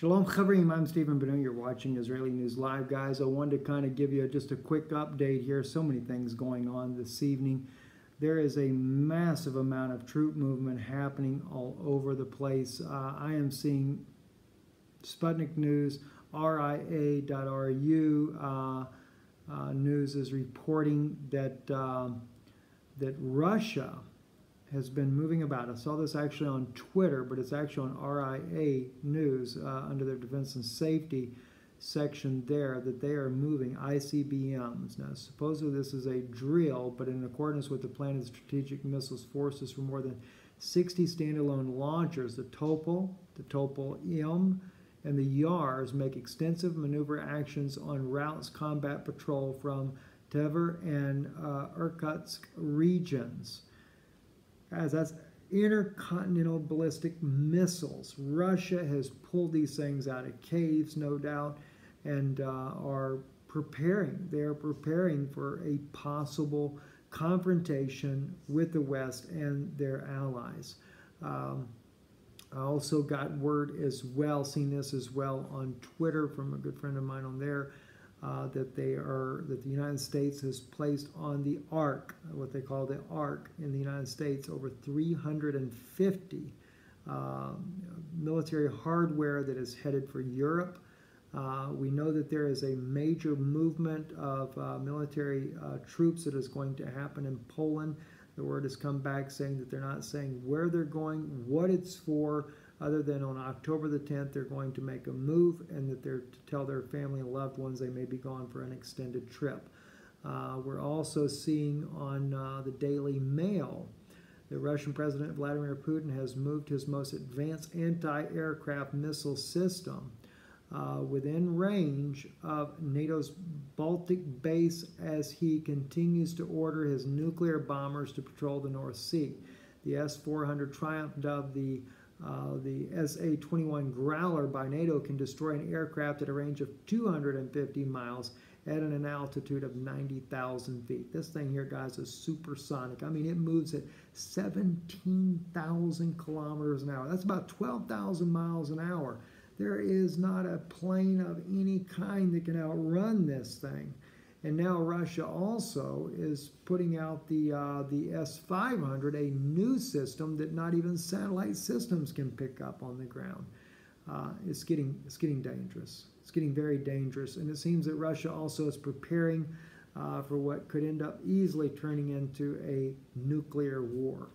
Shalom Chavrim, I'm Stephen Benu. You're watching Israeli News Live, guys. I wanted to kind of give you just a quick update here. So many things going on this evening. There is a massive amount of troop movement happening all over the place. I am seeing Sputnik News, RIA.ru news is reporting that that Russia has been moving about. I saw this actually on Twitter, but it's actually on RIA News under their Defense and Safety section there, that they are moving ICBMs. Now, supposedly this is a drill, but in accordance with the plan of the Strategic Missiles Forces for more than 60 standalone launchers, the Topol-M, and the YARs make extensive maneuver actions on routes combat patrol from Tver and Irkutsk regions. Guys, that's intercontinental ballistic missiles. Russia has pulled these things out of caves, no doubt, and are preparing. They are preparing for a possible confrontation with the West and their allies. I also got word as well, seen this as well on Twitter from a good friend of mine on there, that the United States has placed on the ARC, what they call the ARC in the United States, over 350 military hardware that is headed for Europe. We know that there is a major movement of military troops that is going to happen in Poland. The word has come back saying that they're not saying where they're going, what it's for, other than on October the 10th, they're going to make a move, and that they're to tell their family and loved ones they may be gone for an extended trip. We're also seeing on the Daily Mail, the Russian President Vladimir Putin has moved his most advanced anti-aircraft missile system within range of NATO's Baltic base as he continues to order his nuclear bombers to patrol the North Sea. The S-400 Triumph, dubbed the SA-21 Growler by NATO, can destroy an aircraft at a range of 250 miles at an altitude of 90,000 feet. This thing here, guys, is supersonic. I mean, it moves at 17,000 kilometers an hour. That's about 12,000 miles an hour. There is not a plane of any kind that can outrun this thing. And now Russia also is putting out the S-500, a new system that not even satellite systems can pick up on the ground. It's getting dangerous. It's getting very dangerous. And it seems that Russia also is preparing for what could end up easily turning into a nuclear war.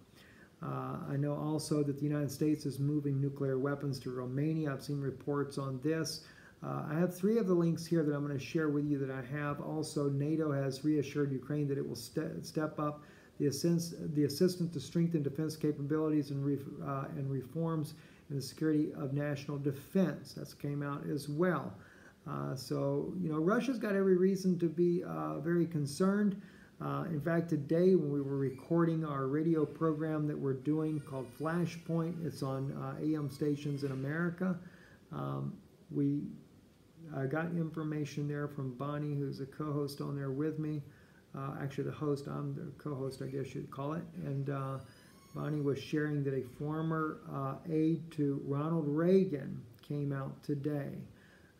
I know also that the United States is moving nuclear weapons to Romania. I've seen reports on this. I have 3 of the links here that I'm going to share with you that I have. Also, NATO has reassured Ukraine that it will step up the assistance to strengthen defense capabilities and reforms in the security of national defense. That's came out as well. So, you know, Russia's got every reason to be very concerned. In fact, today when we were recording our radio program that we're doing called Flashpoint, it's on AM stations in America. I got information there from Bonnie, who's a co-host on there with me. Actually, the host, I'm the co-host, I guess you'd call it. And Bonnie was sharing that a former aide to Ronald Reagan came out today.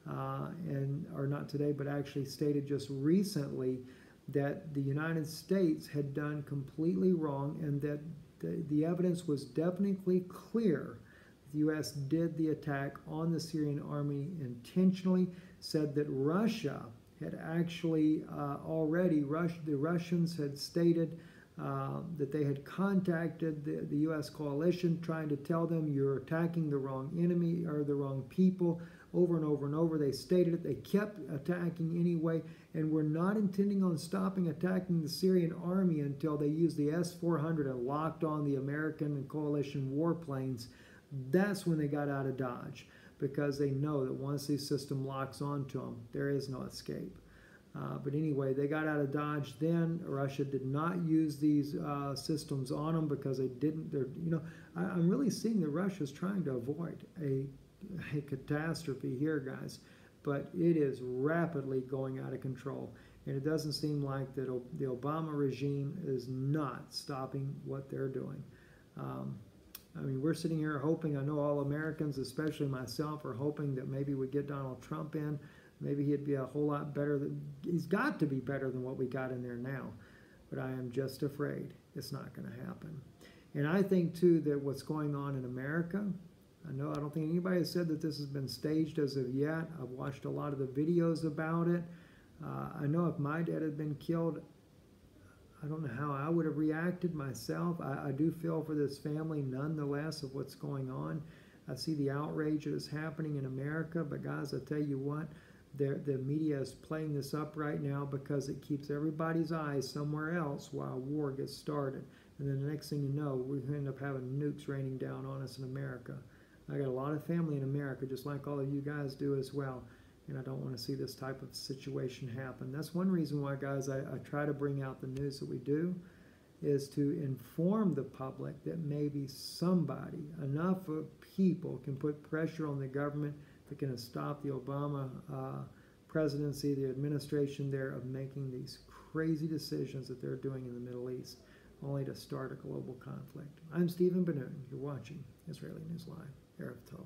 Or not today, but actually stated just recently that the United States had done completely wrong, and that the evidence was definitely clear. The U.S. did the attack on the Syrian army intentionally, said that Russia had actually the Russians had stated that they had contacted the U.S. coalition trying to tell them you're attacking the wrong enemy or the wrong people over and over and over. They stated it. They kept attacking anyway, and were not intending on stopping attacking the Syrian army until they used the S-400 and locked on the American and coalition warplanes. That's when they got out of Dodge, because they know that once the system locks onto them, there is no escape. But anyway, they got out of Dodge then. Russia did not use these systems on them because they didn't. You know, I'm really seeing that Russia's trying to avoid a catastrophe here, guys. But it is rapidly going out of control. And it doesn't seem like that the Obama regime is not stopping what they're doing. I mean, we're sitting here hoping, I know all Americans, especially myself, are hoping that maybe we'd get Donald Trump in. Maybe he'd be a whole lot better. He's got to be better than what we got in there now. But I am just afraid it's not going to happen. And I think, too, that what's going on in America, I don't think anybody has said that this has been staged as of yet. I've watched a lot of the videos about it. I know if my dad had been killed, I don't know how I would have reacted myself. I do feel for this family nonetheless of what's going on. I see the outrage that is happening in America, but guys, I tell you what, the media is playing this up right now because it keeps everybody's eyes somewhere else while war gets started. And then the next thing you know, we end up having nukes raining down on us in America. I got a lot of family in America, just like all of you guys do as well. And I don't want to see this type of situation happen. That's one reason why, guys, I try to bring out the news that we do, is to inform the public that maybe somebody, enough of people, can put pressure on the government that can stop the Obama presidency, the administration there, of making these crazy decisions that they're doing in the Middle East, only to start a global conflict. I'm Stephen Ben-Nun. You're watching Israeli News Live, Erev Tov.